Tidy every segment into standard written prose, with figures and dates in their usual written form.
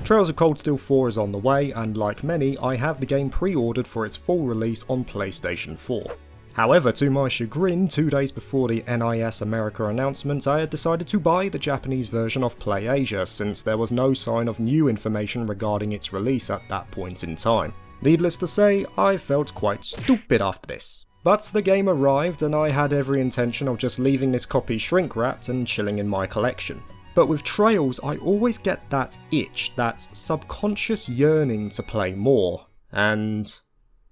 Trails of Cold Steel 4 is on the way, and like many, I have the game pre-ordered for its full release on PlayStation 4. However, to my chagrin, 2 days before the NIS America announcement, I had decided to buy the Japanese version of PlayAsia, since there was no sign of new information regarding its release at that point in time. Needless to say, I felt quite stupid after this. But the game arrived, and I had every intention of just leaving this copy shrink-wrapped and chilling in my collection. But with Trails, I always get that itch, that subconscious yearning to play more, and,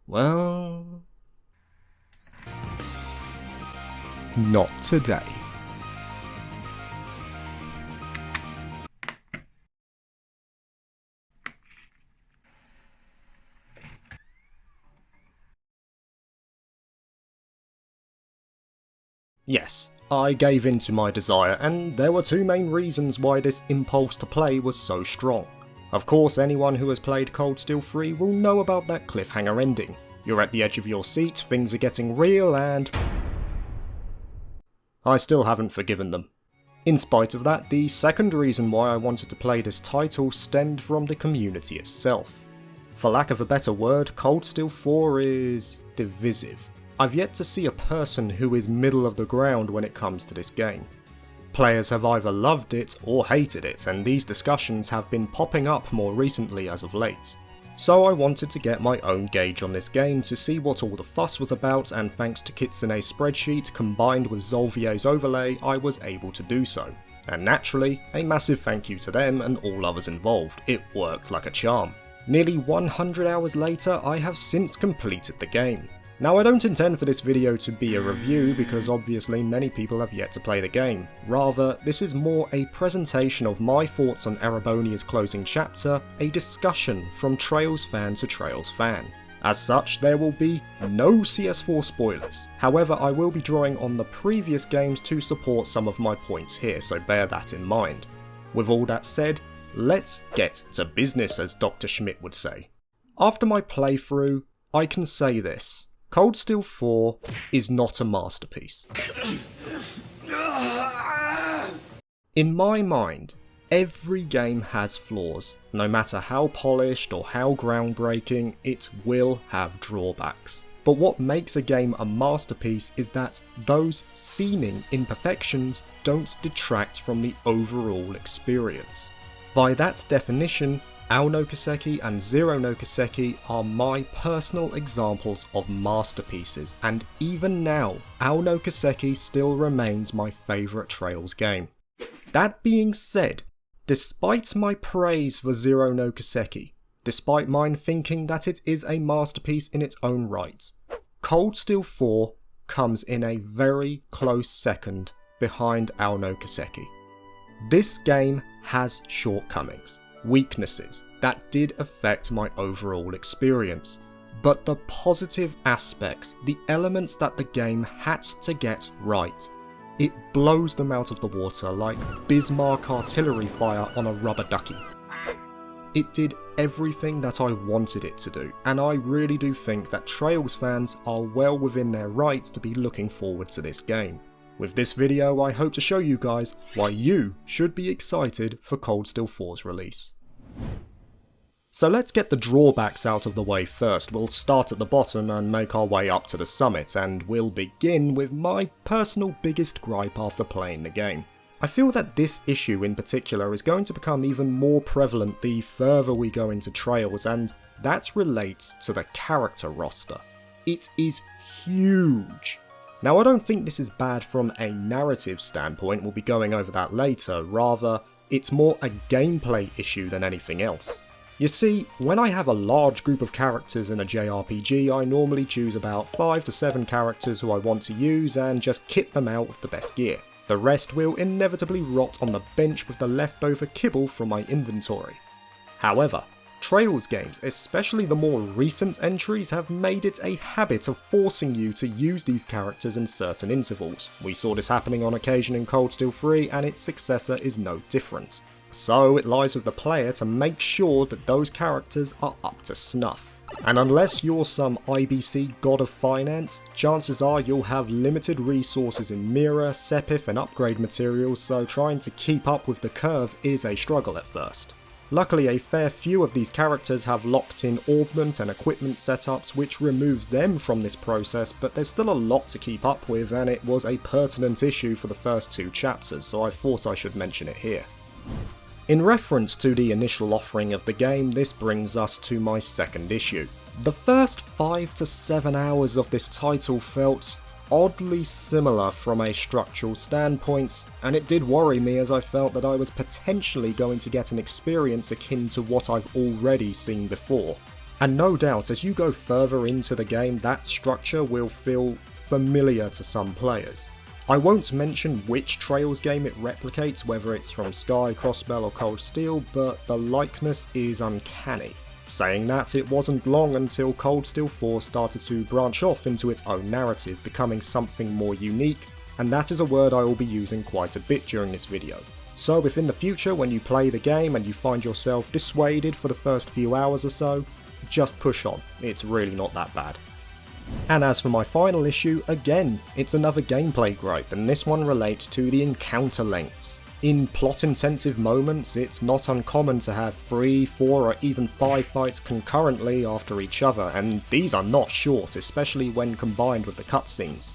well, not today. Yes, I gave in to my desire, and there were 2 main reasons why this impulse to play was so strong. Of course, anyone who has played Cold Steel 3 will know about that cliffhanger ending. You're at the edge of your seat, things are getting real, and I still haven't forgiven them. In spite of that, the second reason why I wanted to play this title stemmed from the community itself. For lack of a better word, Cold Steel 4 is divisive. I've yet to see a person who is middle of the ground when it comes to this game. Players have either loved it or hated it, and these discussions have been popping up more recently as of late. So I wanted to get my own gauge on this game to see what all the fuss was about, and thanks to Kitsune's spreadsheet combined with Zolvier's overlay, I was able to do so. And naturally, a massive thank you to them and all others involved, it worked like a charm. Nearly 100 hours later, I have since completed the game. Now, I don't intend for this video to be a review because obviously many people have yet to play the game. Rather, this is more a presentation of my thoughts on Erebonia's closing chapter, a discussion from Trails fan to Trails fan. As such, there will be no CS4 spoilers. However, I will be drawing on the previous games to support some of my points here, so bear that in mind. With all that said, let's get to business, as Dr. Schmidt would say. After my playthrough, I can say this. Cold Steel 4 is not a masterpiece. In my mind, every game has flaws. No matter how polished or how groundbreaking, it will have drawbacks. But what makes a game a masterpiece is that those seeming imperfections don't detract from the overall experience. By that definition, Ao no Kiseki and Zero no Kiseki are my personal examples of masterpieces, and even now, Ao no Kiseki still remains my favourite Trails game. That being said, despite my praise for Zero no Kiseki, despite mine thinking that it is a masterpiece in its own right, Cold Steel 4 comes in a very close second behind Ao no Kiseki. This game has shortcomings, weaknesses that did affect my overall experience, but the positive aspects, the elements that the game had to get right, it blows them out of the water like Bismarck artillery fire on a rubber ducky. It did everything that I wanted it to do, and I really do think that Trails fans are well within their rights to be looking forward to this game. With this video, I hope to show you guys why you should be excited for Cold Steel 4's release. So let's get the drawbacks out of the way first. We'll start at the bottom and make our way up to the summit, and we'll begin with my personal biggest gripe after playing the game. I feel that this issue in particular is going to become even more prevalent the further we go into Trails, and that relates to the character roster. It is huge. Now, I don't think this is bad from a narrative standpoint, we'll be going over that later, rather it's more a gameplay issue than anything else. You see, when I have a large group of characters in a JRPG, I normally choose about 5 to 7 characters who I want to use and just kit them out with the best gear. The rest will inevitably rot on the bench with the leftover kibble from my inventory. However, Trails games, especially the more recent entries, have made it a habit of forcing you to use these characters in certain intervals. We saw this happening on occasion in Cold Steel 3, and its successor is no different. So it lies with the player to make sure that those characters are up to snuff. And unless you're some IBC god of finance, chances are you'll have limited resources in Mira, Sepith and upgrade materials, so trying to keep up with the curve is a struggle at first. Luckily, a fair few of these characters have locked-in orbment and equipment setups which removes them from this process, but there's still a lot to keep up with, and it was a pertinent issue for the first 2 chapters, so I thought I should mention it here. In reference to the initial offering of the game, this brings us to my second issue. The first 5 to 7 hours of this title felt oddly similar from a structural standpoint, and it did worry me as I felt that I was potentially going to get an experience akin to what I've already seen before. And no doubt, as you go further into the game, that structure will feel familiar to some players. I won't mention which Trails game it replicates, whether it's from Sky, Crossbell or Cold Steel, but the likeness is uncanny. Saying that, it wasn't long until Cold Steel 4 started to branch off into its own narrative, becoming something more unique, and that is a word I will be using quite a bit during this video. So if in the future when you play the game and you find yourself dissuaded for the first few hours or so, just push on, it's really not that bad. And as for my final issue, again, it's another gameplay gripe, and this one relates to the encounter lengths. In plot-intensive moments, it's not uncommon to have 3, 4 or even 5 fights concurrently after each other, and these are not short, especially when combined with the cutscenes.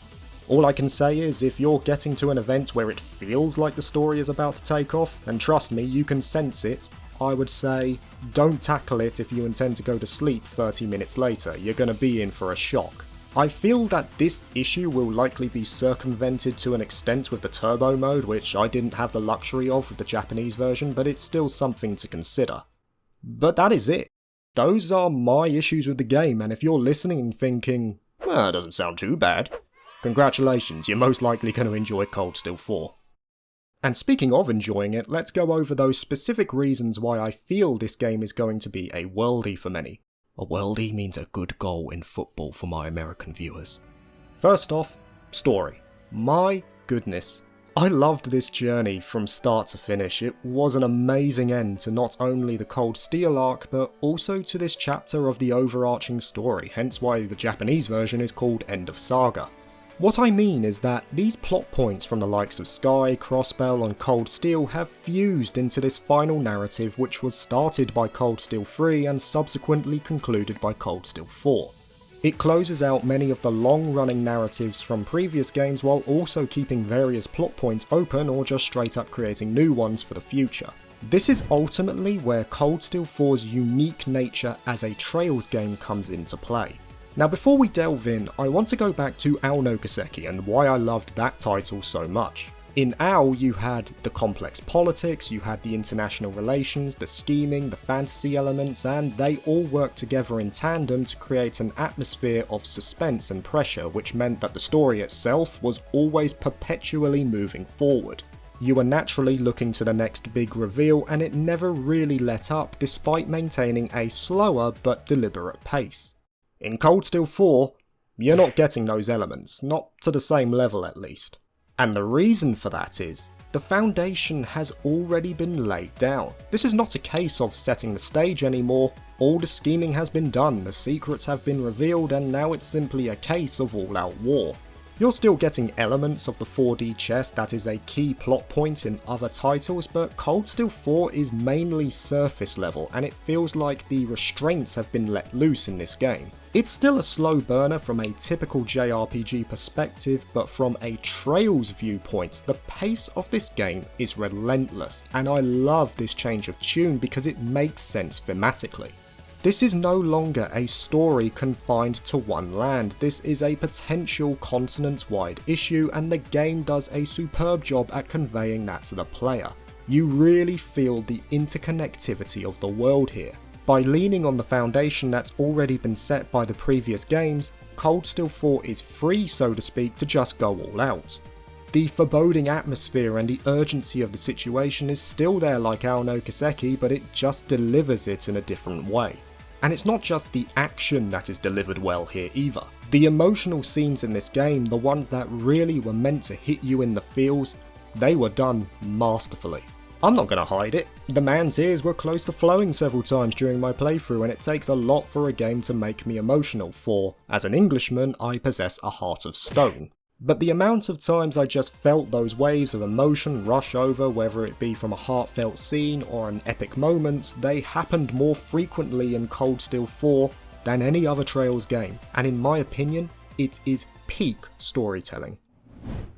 All I can say is, if you're getting to an event where it feels like the story is about to take off, and trust me, you can sense it, I would say, don't tackle it if you intend to go to sleep 30 minutes later, you're gonna be in for a shock. I feel that this issue will likely be circumvented to an extent with the turbo mode, which I didn't have the luxury of with the Japanese version, but it's still something to consider. But that is it. Those are my issues with the game, and if you're listening and thinking, well, that doesn't sound too bad, congratulations, you're most likely going to enjoy Cold Steel 4. And speaking of enjoying it, let's go over those specific reasons why I feel this game is going to be a worldie for many. A worldie means a good goal in football for my American viewers. First off, story. My goodness. I loved this journey from start to finish. It was an amazing end to not only the Cold Steel arc, but also to this chapter of the overarching story, hence why the Japanese version is called End of Saga. What I mean is that these plot points from the likes of Sky, Crossbell and Cold Steel have fused into this final narrative which was started by Cold Steel 3 and subsequently concluded by Cold Steel 4. It closes out many of the long-running narratives from previous games while also keeping various plot points open or just straight up creating new ones for the future. This is ultimately where Cold Steel 4's unique nature as a Trails game comes into play. Now before we delve in, I want to go back to Ao no Kiseki and why I loved that title so much. In Ao you had the complex politics, you had the international relations, the scheming, the fantasy elements, and they all worked together in tandem to create an atmosphere of suspense and pressure, which meant that the story itself was always perpetually moving forward. You were naturally looking to the next big reveal and it never really let up despite maintaining a slower but deliberate pace. In Cold Steel 4, you're not getting those elements, not to the same level at least. And the reason for that is, the foundation has already been laid down. This is not a case of setting the stage anymore, all the scheming has been done, the secrets have been revealed, and now it's simply a case of all-out war. You're still getting elements of the 4D chess that is a key plot point in other titles, but Cold Steel 4 is mainly surface level and it feels like the restraints have been let loose in this game. It's still a slow burner from a typical JRPG perspective, but from a Trails viewpoint, the pace of this game is relentless, and I love this change of tune because it makes sense thematically. This is no longer a story confined to one land, this is a potential continent-wide issue and the game does a superb job at conveying that to the player. You really feel the interconnectivity of the world here. By leaning on the foundation that's already been set by the previous games, Cold Steel 4 is free, so to speak, to just go all out. The foreboding atmosphere and the urgency of the situation is still there like Ao no Kiseki, but it just delivers it in a different way. And it's not just the action that is delivered well here either. The emotional scenes in this game, the ones that really were meant to hit you in the feels, they were done masterfully. I'm not gonna hide it, the man's ears were close to flowing several times during my playthrough and it takes a lot for a game to make me emotional for, as an Englishman, I possess a heart of stone. But the amount of times I just felt those waves of emotion rush over, whether it be from a heartfelt scene or an epic moment, they happened more frequently in Cold Steel 4 than any other Trails game, and in my opinion, it is peak storytelling.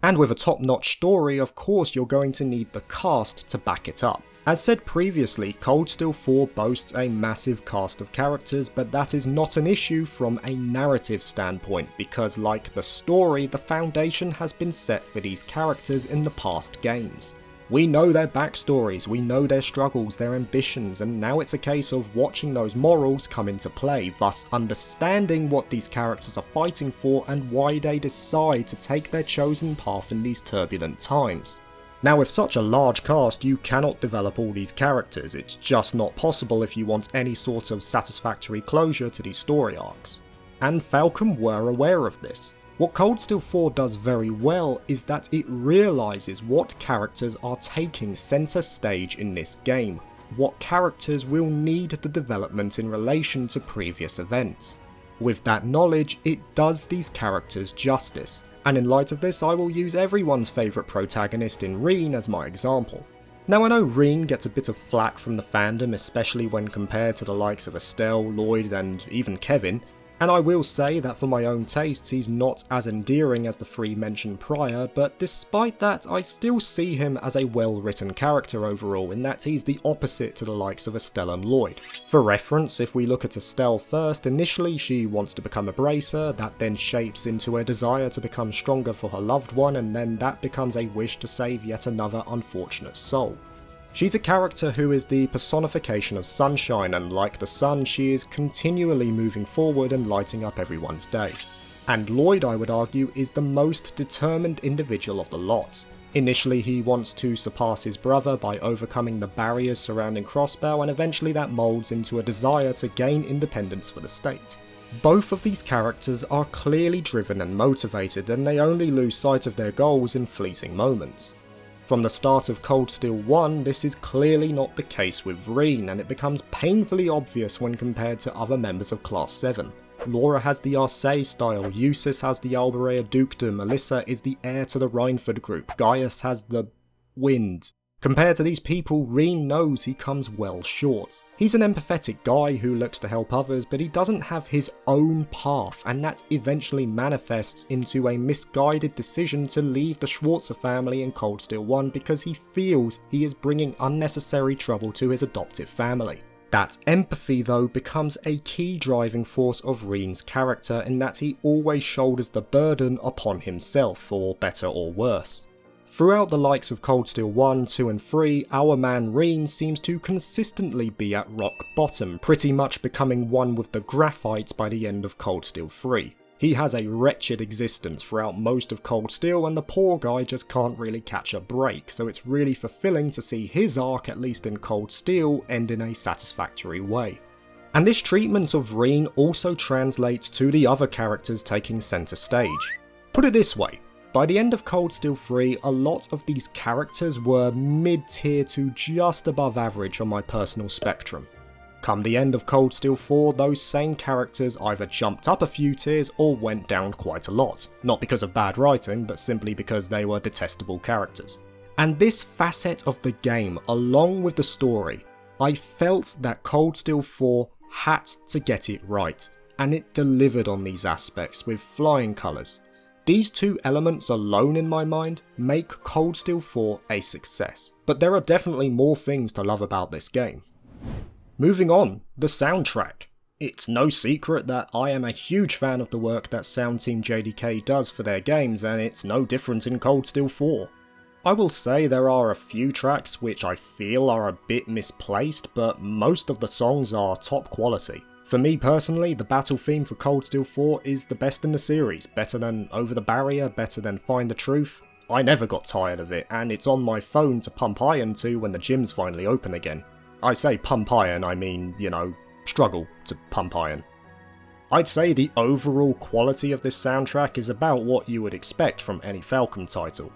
And with a top-notch story, of course you're going to need the cast to back it up. As said previously, Cold Steel 4 boasts a massive cast of characters, but that is not an issue from a narrative standpoint, because like the story, the foundation has been set for these characters in the past games. We know their backstories, we know their struggles, their ambitions, and now it's a case of watching those morals come into play, thus understanding what these characters are fighting for and why they decide to take their chosen path in these turbulent times. Now with such a large cast, you cannot develop all these characters, it's just not possible if you want any sort of satisfactory closure to these story arcs. And Falcom were aware of this. What Cold Steel 4 does very well is that it realises what characters are taking centre stage in this game, what characters will need the development in relation to previous events. With that knowledge, it does these characters justice, and in light of this I will use everyone's favourite protagonist in Reen as my example. Now I know Reen gets a bit of flack from the fandom, especially when compared to the likes of Estelle, Lloyd and even Kevin, and I will say that for my own tastes he's not as endearing as the three mentioned prior, but despite that I still see him as a well written character overall, in that he's the opposite to the likes of Estelle and Lloyd. For reference, if we look at Estelle first, initially she wants to become a bracer, that then shapes into a desire to become stronger for her loved one, and then that becomes a wish to save yet another unfortunate soul. She's a character who is the personification of sunshine, and like the sun, she is continually moving forward and lighting up everyone's day. And Lloyd, I would argue, is the most determined individual of the lot. Initially he wants to surpass his brother by overcoming the barriers surrounding Crossbow, and eventually that moulds into a desire to gain independence for the state. Both of these characters are clearly driven and motivated, and they only lose sight of their goals in fleeting moments. From the start of Cold Steel 1, this is clearly not the case with Reen, and it becomes painfully obvious when compared to other members of Class 7. Laura has the Arcee style, Eustace has the Alberea dukedom, Melissa is the heir to the Rhineford group, Gaius has the wind. Compared to these people, Reen knows he comes well short. He's an empathetic guy who looks to help others, but he doesn't have his own path, and that eventually manifests into a misguided decision to leave the Schwarzer family in Cold Steel 1 because he feels he is bringing unnecessary trouble to his adoptive family. That empathy though becomes a key driving force of Reen's character, in that he always shoulders the burden upon himself, for better or worse. Throughout the likes of Cold Steel 1, 2 and 3, our man Reen seems to consistently be at rock bottom, pretty much becoming one with the graphite by the end of Cold Steel 3. He has a wretched existence throughout most of Cold Steel, and the poor guy just can't really catch a break, so it's really fulfilling to see his arc, at least in Cold Steel, end in a satisfactory way. And this treatment of Reen also translates to the other characters taking centre stage. Put it this way, by the end of Cold Steel 3, a lot of these characters were mid-tier to just above average on my personal spectrum. Come the end of Cold Steel 4, those same characters either jumped up a few tiers or went down quite a lot, not because of bad writing, but simply because they were detestable characters. And this facet of the game, along with the story, I felt that Cold Steel 4 had to get it right, and it delivered on these aspects with flying colours. These two elements alone in my mind make Cold Steel 4 a success, but there are definitely more things to love about this game. Moving on, the soundtrack. It's no secret that I am a huge fan of the work that Sound Team JDK does for their games, and it's no different in Cold Steel 4. I will say there are a few tracks which I feel are a bit misplaced, but most of the songs are top quality. For me personally, the battle theme for Cold Steel 4 is the best in the series, better than Over the Barrier, better than Find the Truth. I never got tired of it, and it's on my phone to pump iron to when the gyms finally open again. I say pump iron, I mean, struggle to pump iron. I'd say the overall quality of this soundtrack is about what you would expect from any Falcom title.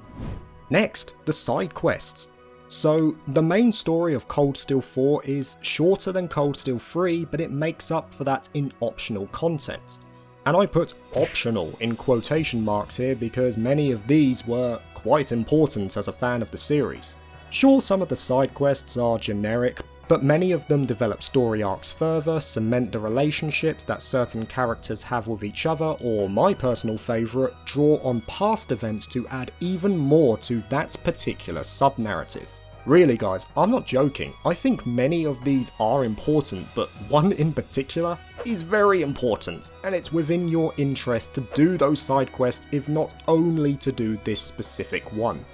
Next, the side quests. So, the main story of Cold Steel 4 is shorter than Cold Steel 3, but it makes up for that in optional content. And I put optional in quotation marks here because many of these were quite important as a fan of the series. Sure, some of the side quests are generic, but many of them develop story arcs further, cement the relationships that certain characters have with each other, or my personal favourite, draw on past events to add even more to that particular sub-narrative. Really guys, I'm not joking, I think many of these are important, but one in particular is very important, and it's within your interest to do those side quests if not only to do this specific one.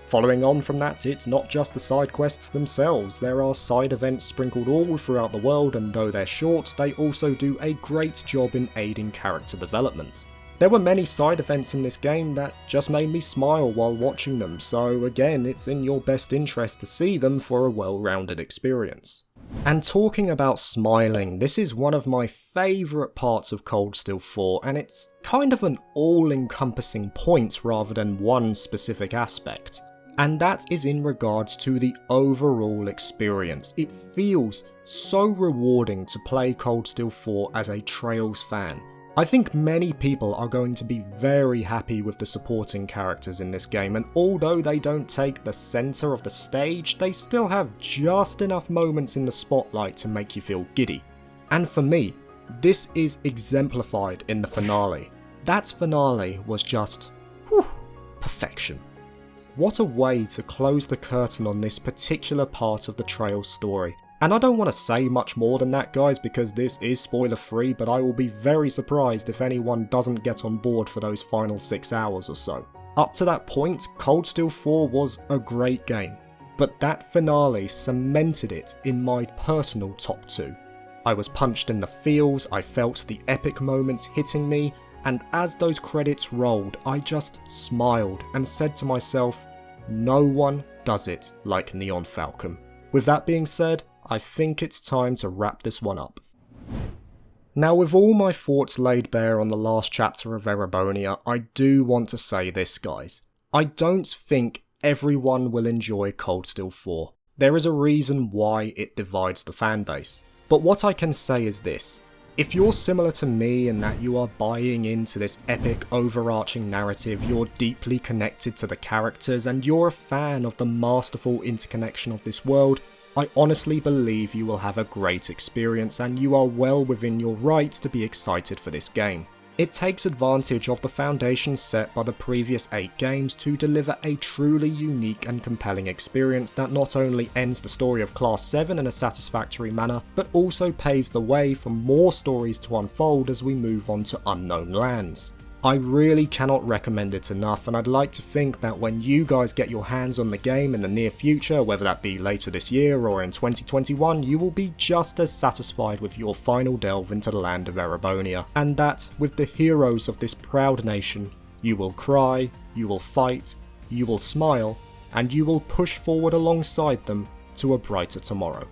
Following on from that, it's not just the side quests themselves, there are side events sprinkled all throughout the world, and though they're short, they also do a great job in aiding character development. There were many side events in this game that just made me smile while watching them, so again, it's in your best interest to see them for a well-rounded experience. And talking about smiling, this is one of my favourite parts of Cold Steel 4, and it's kind of an all-encompassing point rather than one specific aspect. And that is in regards to the overall experience. It feels so rewarding to play Cold Steel 4 as a Trails fan. I think many people are going to be very happy with the supporting characters in this game, and although they don't take the centre of the stage, they still have just enough moments in the spotlight to make you feel giddy. And for me, this is exemplified in the finale. That finale was just, perfection. What a way to close the curtain on this particular part of the Trails story. And I don't want to say much more than that guys because this is spoiler free, but I will be very surprised if anyone doesn't get on board for those final 6 hours or so. Up to that point, Cold Steel 4 was a great game, but that finale cemented it in my personal top 2. I was punched in the feels, I felt the epic moments hitting me, and as those credits rolled, I just smiled and said to myself, no one does it like Neon Falcon. With that being said, I think it's time to wrap this one up. Now with all my thoughts laid bare on the last chapter of Erebonia, I do want to say this guys. I don't think everyone will enjoy Cold Steel 4. There is a reason why it divides the fanbase. But what I can say is this. If you're similar to me in that you are buying into this epic overarching narrative, you're deeply connected to the characters, and you're a fan of the masterful interconnection of this world, I honestly believe you will have a great experience and you are well within your rights to be excited for this game. It takes advantage of the foundation set by the previous 8 games to deliver a truly unique and compelling experience that not only ends the story of Class 7 in a satisfactory manner, but also paves the way for more stories to unfold as we move on to unknown lands. I really cannot recommend it enough, and I'd like to think that when you guys get your hands on the game in the near future, whether that be later this year or in 2021, you will be just as satisfied with your final delve into the land of Erebonia, and that, with the heroes of this proud nation, you will cry, you will fight, you will smile, and you will push forward alongside them to a brighter tomorrow.